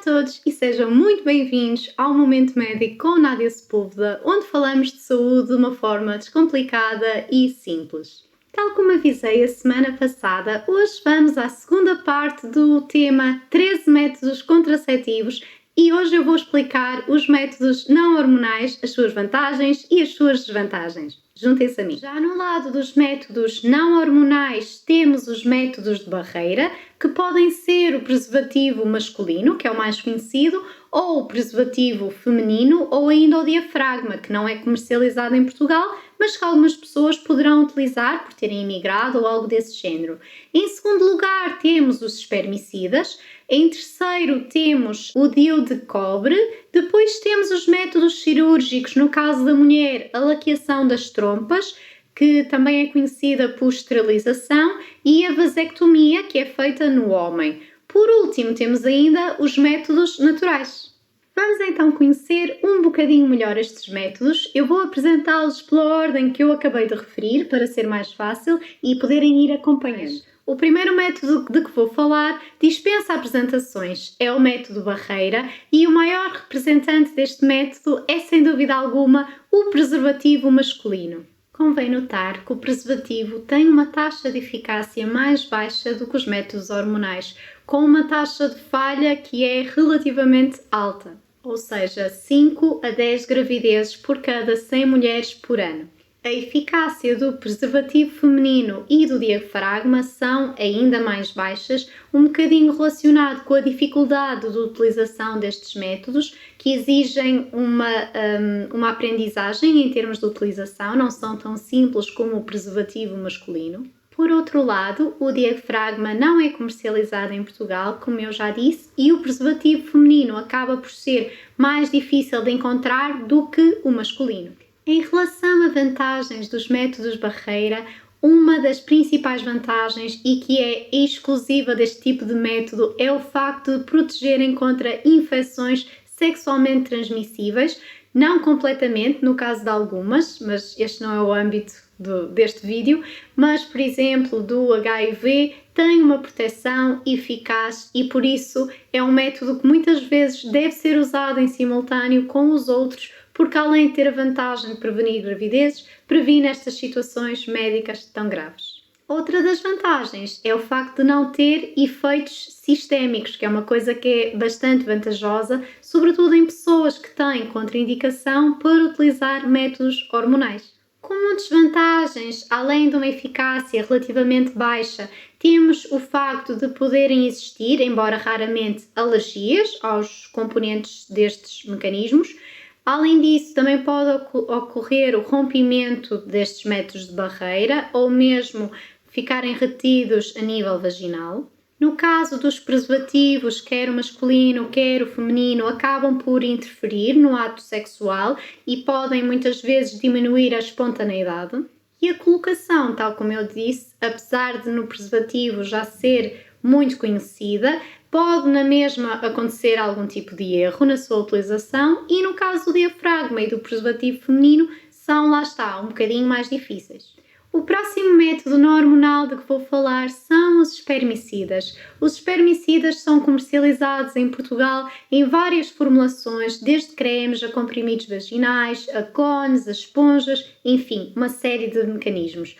todos e sejam muito bem-vindos ao Momento Médico com Nádia Sepúlveda, onde falamos de saúde de uma forma descomplicada e simples. Tal como avisei a semana passada, hoje vamos à segunda parte do tema 13 métodos contraceptivos e hoje eu vou explicar os métodos não hormonais, as suas vantagens e as suas desvantagens. Juntem-se a mim. Já no lado dos métodos não hormonais temos os métodos de barreira, que podem ser o preservativo masculino, que é o mais conhecido, ou o preservativo feminino, ou ainda o diafragma, que não é comercializado em Portugal, mas que algumas pessoas poderão utilizar por terem imigrado ou algo desse género. Em segundo lugar temos os espermicidas. Em terceiro temos o DIU de cobre, depois temos os métodos cirúrgicos, no caso da mulher, a laqueação das trompas, que também é conhecida por esterilização, e a vasectomia, que é feita no homem. Por último, temos ainda os métodos naturais. Vamos então conhecer um bocadinho melhor estes métodos. Eu vou apresentá-los pela ordem que eu acabei de referir, para ser mais fácil e poderem ir acompanhando. O primeiro método de que vou falar dispensa apresentações, é o método barreira e o maior representante deste método é, sem dúvida alguma, o preservativo masculino. Convém notar que o preservativo tem uma taxa de eficácia mais baixa do que os métodos hormonais, com uma taxa de falha que é relativamente alta, ou seja, 5 a 10 gravidezes por cada 100 mulheres por ano. A eficácia do preservativo feminino e do diafragma são ainda mais baixas, um bocadinho relacionado com a dificuldade de utilização destes métodos, que exigem uma aprendizagem em termos de utilização, não são tão simples como o preservativo masculino. Por outro lado, o diafragma não é comercializado em Portugal, como eu já disse, e o preservativo feminino acaba por ser mais difícil de encontrar do que o masculino. Em relação a vantagens dos métodos barreira, uma das principais vantagens e que é exclusiva deste tipo de método é o facto de protegerem contra infecções sexualmente transmissíveis, não completamente no caso de algumas, mas este não é o âmbito deste vídeo, mas por exemplo do HIV tem uma proteção eficaz e por isso é um método que muitas vezes deve ser usado em simultâneo com os outros, porque além de ter a vantagem de prevenir gravidezes, previne estas situações médicas tão graves. Outra das vantagens é o facto de não ter efeitos sistémicos, que é uma coisa que é bastante vantajosa, sobretudo em pessoas que têm contraindicação para utilizar métodos hormonais. Como desvantagens, além de uma eficácia relativamente baixa, temos o facto de poderem existir, embora raramente, alergias aos componentes destes mecanismos. Além disso, também pode ocorrer o rompimento destes métodos de barreira ou mesmo ficarem retidos a nível vaginal. No caso dos preservativos, quer o masculino, quer o feminino, acabam por interferir no ato sexual e podem muitas vezes diminuir a espontaneidade. E a colocação, tal como eu disse, apesar de no preservativo já ser muito conhecida, pode na mesma acontecer algum tipo de erro na sua utilização e no caso do diafragma e do preservativo feminino são, lá está, um bocadinho mais difíceis. O próximo método não hormonal de que vou falar são os espermicidas. Os espermicidas são comercializados em Portugal em várias formulações, desde cremes a comprimidos vaginais, a cones, a esponjas, enfim, uma série de mecanismos.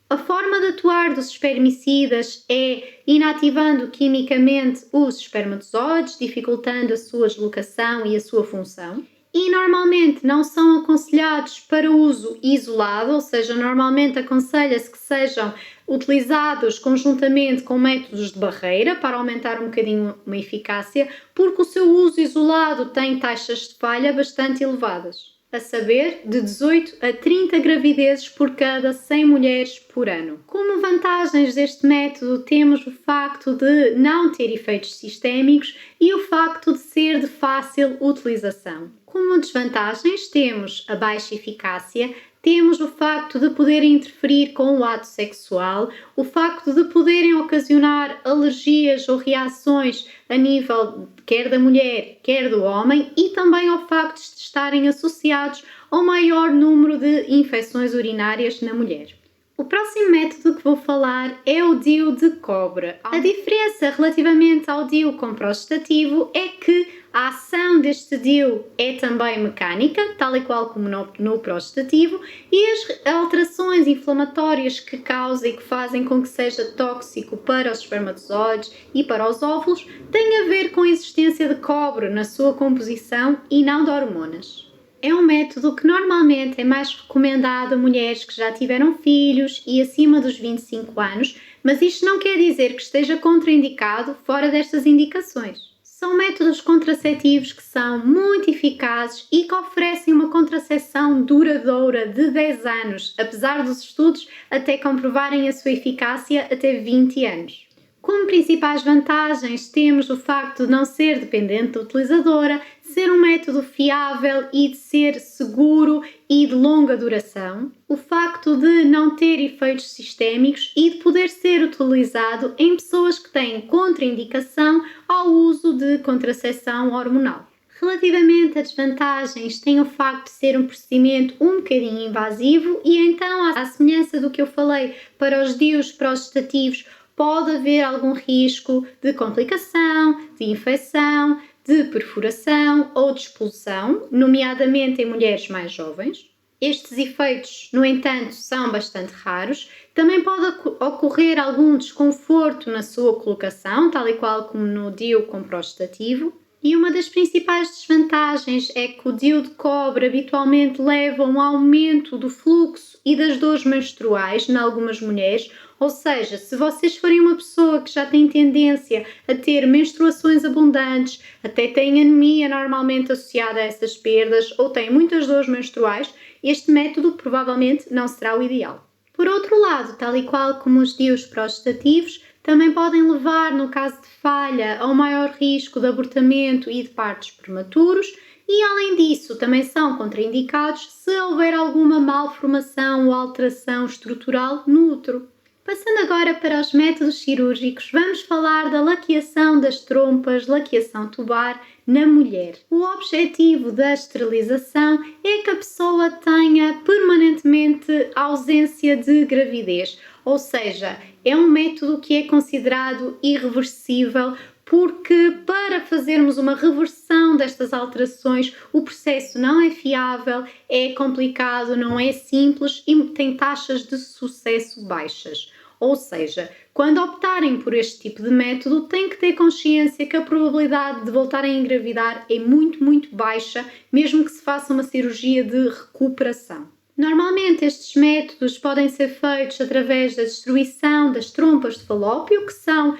A forma de atuar dos espermicidas é inativando quimicamente os espermatozoides, dificultando a sua deslocação e a sua função. E normalmente não são aconselhados para uso isolado, ou seja, normalmente aconselha-se que sejam utilizados conjuntamente com métodos de barreira para aumentar um bocadinho uma eficácia, porque o seu uso isolado tem taxas de falha bastante elevadas, a saber, de 18 a 30 gravidezes por cada 100 mulheres por ano. Como vantagens deste método temos o facto de não ter efeitos sistémicos e o facto de ser de fácil utilização. Como desvantagens temos a baixa eficácia, temos o facto de poderem interferir com o ato sexual, o facto de poderem ocasionar alergias ou reações a nível quer da mulher, quer do homem e também ao facto de estarem associados ao maior número de infecções urinárias na mulher. O próximo método que vou falar é o DIU de cobre. A diferença relativamente ao DIU com prostativo é que a ação deste DIU é também mecânica, tal e qual como no prostativo, e as alterações inflamatórias que causa e que fazem com que seja tóxico para os espermatozoides e para os óvulos têm a ver com a existência de cobre na sua composição e não de hormonas. É um método que normalmente é mais recomendado a mulheres que já tiveram filhos e acima dos 25 anos, mas isto não quer dizer que esteja contraindicado fora destas indicações. São métodos contraceptivos que são muito eficazes e que oferecem uma contracepção duradoura de 10 anos, apesar dos estudos até comprovarem a sua eficácia até 20 anos. Como principais vantagens, temos o facto de não ser dependente da utilizadora, ser um método fiável e de ser seguro e de longa duração, o facto de não ter efeitos sistémicos e de poder ser utilizado em pessoas que têm contraindicação ao uso de contracepção hormonal. Relativamente a desvantagens, tem o facto de ser um procedimento um bocadinho invasivo e então, à semelhança do que eu falei para os DIUs prostatativos, pode haver algum risco de complicação, de infecção, de perfuração ou de expulsão, nomeadamente em mulheres mais jovens. Estes efeitos, no entanto, são bastante raros. Também pode ocorrer algum desconforto na sua colocação, tal e qual como no DIU com prostativo. E uma das principais desvantagens é que o DIU de cobre habitualmente leva a um aumento do fluxo e das dores menstruais em algumas mulheres, ou seja, se vocês forem uma pessoa que já tem tendência a ter menstruações abundantes, até tem anemia normalmente associada a essas perdas ou tem muitas dores menstruais, este método provavelmente não será o ideal. Por outro lado, tal e qual como os DIUs prostatativos, também podem levar, no caso de falha, a um maior risco de abortamento e de partos prematuros e, além disso, também são contraindicados se houver alguma malformação ou alteração estrutural no útero. Passando agora para os métodos cirúrgicos, vamos falar da laqueação das trompas, laqueação tubar, na mulher. O objetivo da esterilização é que a pessoa tenha permanentemente ausência de gravidez, ou seja, é um método que é considerado irreversível porque para fazermos uma reversão destas alterações o processo não é fiável, é complicado, não é simples e tem taxas de sucesso baixas. Ou seja, quando optarem por este tipo de método, têm que ter consciência que a probabilidade de voltarem a engravidar é muito, muito baixa, mesmo que se faça uma cirurgia de recuperação. Normalmente estes métodos podem ser feitos através da destruição das trompas de falópio, que são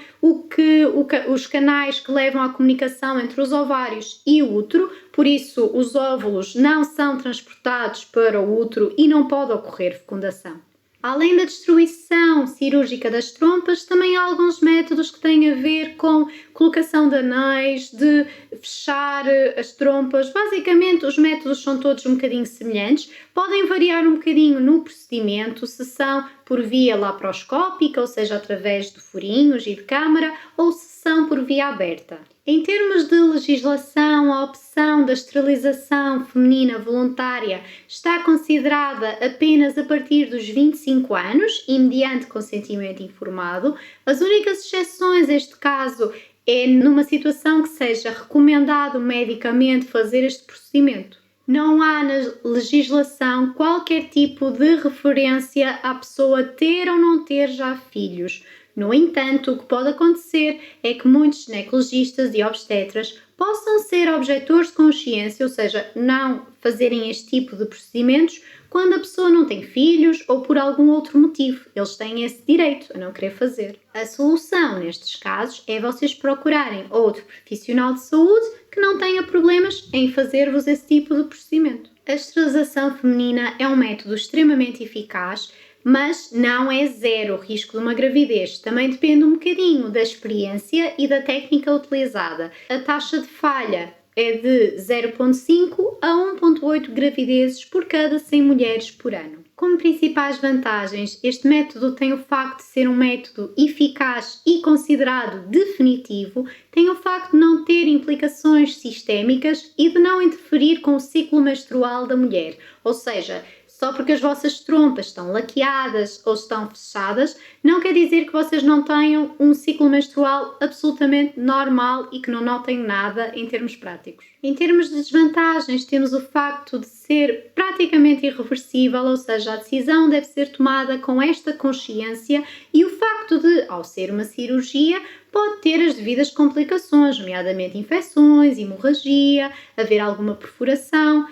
os canais que levam à comunicação entre os ovários e o útero, por isso os óvulos não são transportados para o útero e não pode ocorrer fecundação. Além da destruição cirúrgica das trompas, também há alguns métodos que têm a ver com colocação de anéis, de fechar as trompas. Basicamente, os métodos são todos um bocadinho semelhantes. Podem variar um bocadinho no procedimento, se são por via laparoscópica, ou seja, através de furinhos e de câmara, ou se são por via aberta. Em termos de legislação, a opção da esterilização feminina voluntária está considerada apenas a partir dos 25 anos e mediante consentimento informado. As únicas exceções a este caso é numa situação que seja recomendado medicamente fazer este procedimento. Não há na legislação qualquer tipo de referência à pessoa ter ou não ter já filhos. No entanto, o que pode acontecer é que muitos ginecologistas e obstetras possam ser objetores de consciência, ou seja, não fazerem este tipo de procedimentos quando a pessoa não tem filhos ou por algum outro motivo. Eles têm esse direito a não querer fazer. A solução nestes casos é vocês procurarem outro profissional de saúde que não tenha problemas em fazer-vos esse tipo de procedimento. A esterilização feminina é um método extremamente eficaz, mas não é zero o risco de uma gravidez. Também depende um bocadinho da experiência e da técnica utilizada. A taxa de falha é de 0,5 a 1,8 gravidezes por cada 100 mulheres por ano. Como principais vantagens, este método tem o facto de ser um método eficaz e considerado definitivo, tem o facto de não ter implicações sistémicas e de não interferir com o ciclo menstrual da mulher, ou seja, Só porque as vossas trompas estão laqueadas ou estão fechadas, não quer dizer que vocês não tenham um ciclo menstrual absolutamente normal e que não notem nada em termos práticos. Em termos de desvantagens, temos o facto de ser praticamente irreversível, ou seja, a decisão deve ser tomada com esta consciência, e o facto de, ao ser uma cirurgia, pode ter as devidas complicações, nomeadamente infecções, hemorragia, haver alguma perfuração.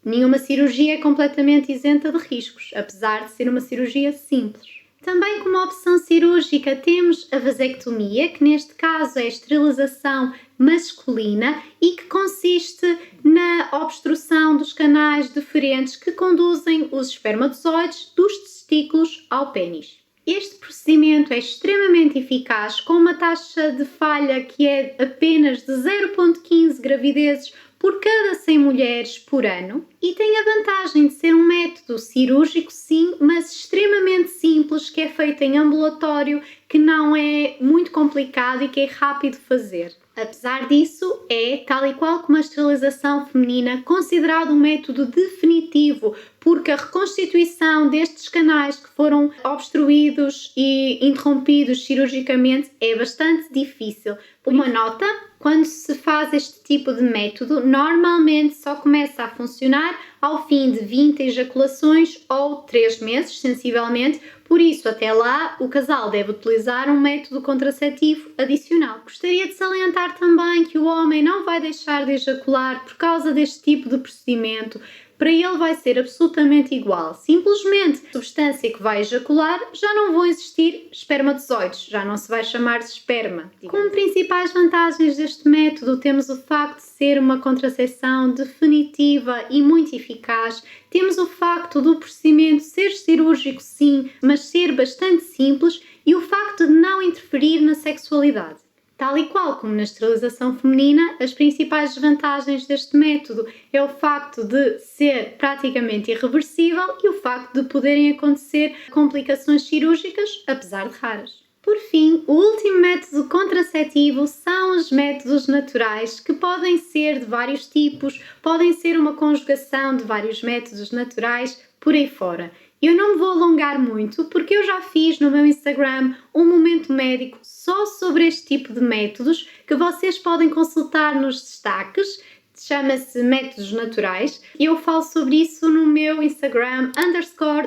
Nenhuma cirurgia é completamente isenta de riscos, apesar de ser uma cirurgia simples. Também como opção cirúrgica temos a vasectomia, que neste caso é a esterilização masculina e que consiste na obstrução dos canais deferentes que conduzem os espermatozoides dos testículos ao pênis. Este procedimento é extremamente eficaz, com uma taxa de falha que é apenas de 0,15 gravidezes por cada 100 mulheres por ano, e tem a vantagem de ser um método cirúrgico, sim, mas extremamente simples, que é feito em ambulatório, que não é muito complicado e que é rápido de fazer. Apesar disso, é, tal e qual como a esterilização feminina, considerado um método definitivo, porque a reconstituição destes canais que foram obstruídos e interrompidos cirurgicamente é bastante difícil. Uma nota: quando se faz este tipo de método, normalmente só começa a funcionar ao fim de 20 ejaculações ou 3 meses, sensivelmente. Por isso, até lá, o casal deve utilizar um método contraceptivo adicional. Gostaria de salientar também que o homem não vai deixar de ejacular por causa deste tipo de procedimento. Para ele vai ser absolutamente igual. Simplesmente, a substância que vai ejacular já não vão existir espermatozoides, já não se vai chamar de esperma. Como principais vantagens deste método, temos o facto de ser uma contracepção definitiva e muito eficaz. Temos o facto do procedimento ser cirúrgico, sim, mas ser bastante simples, e o facto de não interferir na sexualidade. Tal e qual como na esterilização feminina, as principais desvantagens deste método é o facto de ser praticamente irreversível e o facto de poderem acontecer complicações cirúrgicas, apesar de raras. Por fim, o último método contraceptivo são os métodos naturais, que podem ser de vários tipos, podem ser uma conjugação de vários métodos naturais por aí fora. Eu não me vou alongar muito, porque eu já fiz no meu Instagram um momento médico só sobre este tipo de métodos, que vocês podem consultar nos destaques, chama-se Métodos Naturais, e eu falo sobre isso no meu Instagram,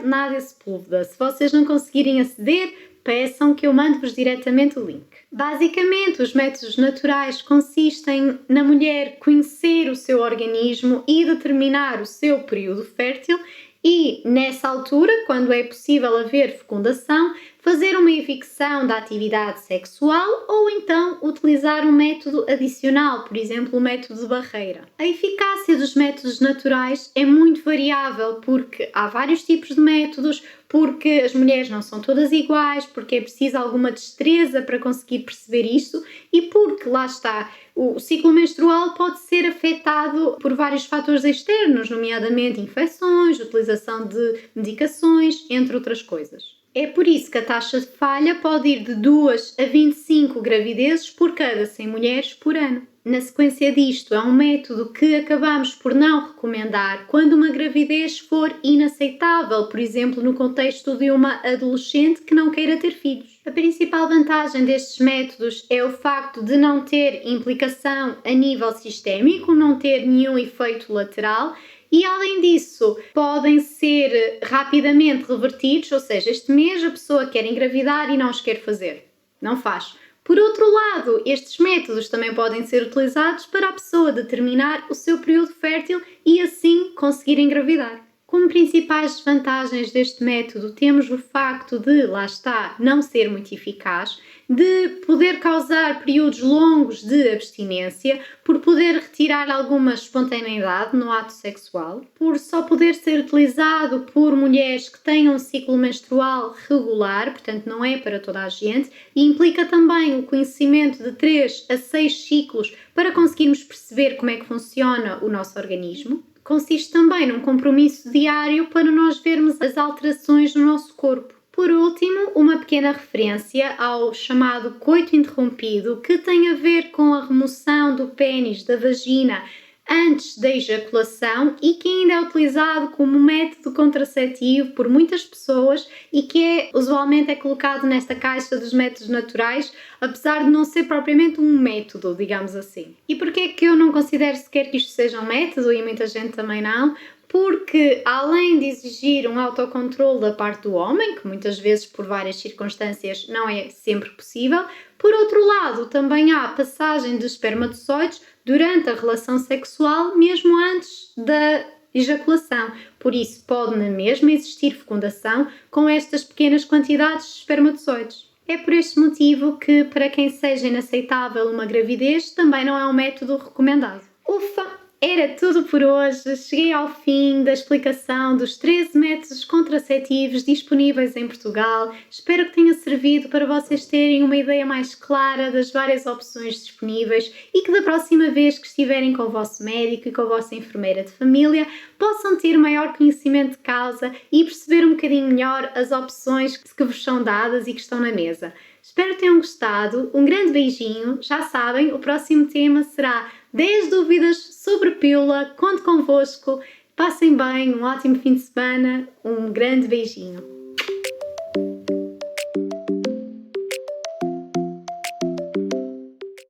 _Nádia Sepúlveda. Se vocês não conseguirem aceder, peçam que eu mando-vos diretamente o link. Basicamente, os métodos naturais consistem na mulher conhecer o seu organismo e determinar o seu período fértil, e, nessa altura, quando é possível haver fecundação, fazer uma evicção da atividade sexual ou então utilizar um método adicional, por exemplo, o método de barreira. A eficácia dos métodos naturais é muito variável, porque há vários tipos de métodos, porque as mulheres não são todas iguais, porque é preciso alguma destreza para conseguir perceber isto e porque, lá está, o ciclo menstrual pode ser afetado por vários fatores externos, nomeadamente infecções, utilização de medicações, entre outras coisas. É por isso que a taxa de falha pode ir de 2 a 25 gravidezes por cada 100 mulheres por ano. Na sequência disto, é um método que acabamos por não recomendar quando uma gravidez for inaceitável, por exemplo, no contexto de uma adolescente que não queira ter filhos. A principal vantagem destes métodos é o facto de não ter implicação a nível sistémico, não ter nenhum efeito lateral, e além disso podem ser rapidamente revertidos, ou seja, este mês a pessoa quer engravidar e não os quer fazer, não faz. Por outro lado, estes métodos também podem ser utilizados para a pessoa determinar o seu período fértil e assim conseguir engravidar. Como principais desvantagens deste método, temos o facto de, lá está, não ser muito eficaz, de poder causar períodos longos de abstinência, por poder retirar alguma espontaneidade no ato sexual, por só poder ser utilizado por mulheres que tenham um ciclo menstrual regular, portanto não é para toda a gente, e implica também o conhecimento de 3 a 6 ciclos para conseguirmos perceber como é que funciona o nosso organismo. Consiste também num compromisso diário para nós vermos as alterações no nosso corpo. Por último, uma pequena referência ao chamado coito interrompido, que tem a ver com a remoção do pênis da vagina antes da ejaculação e que ainda é utilizado como método contraceptivo por muitas pessoas e que usualmente é colocado nesta caixa dos métodos naturais, apesar de não ser propriamente um método, digamos assim. E porquê é que eu não considero sequer que isto seja um método e muita gente também não? Porque além de exigir um autocontrole da parte do homem, que muitas vezes por várias circunstâncias não é sempre possível, por outro lado também há passagem de espermatozoides durante a relação sexual, mesmo antes da ejaculação. Por isso pode na mesma existir fecundação com estas pequenas quantidades de espermatozoides. É por este motivo que, para quem seja inaceitável uma gravidez, também não é um método recomendado. Ufa! Era tudo por hoje. Cheguei ao fim da explicação dos 13 métodos contraceptivos disponíveis em Portugal. Espero que tenha servido para vocês terem uma ideia mais clara das várias opções disponíveis e que da próxima vez que estiverem com o vosso médico e com a vossa enfermeira de família possam ter maior conhecimento de causa e perceber um bocadinho melhor as opções que vos são dadas e que estão na mesa. Espero que tenham gostado. Um grande beijinho. Já sabem, o próximo tema será 10 dúvidas sobre pílula. Conto convosco. Passem bem, um ótimo fim de semana. Um grande beijinho.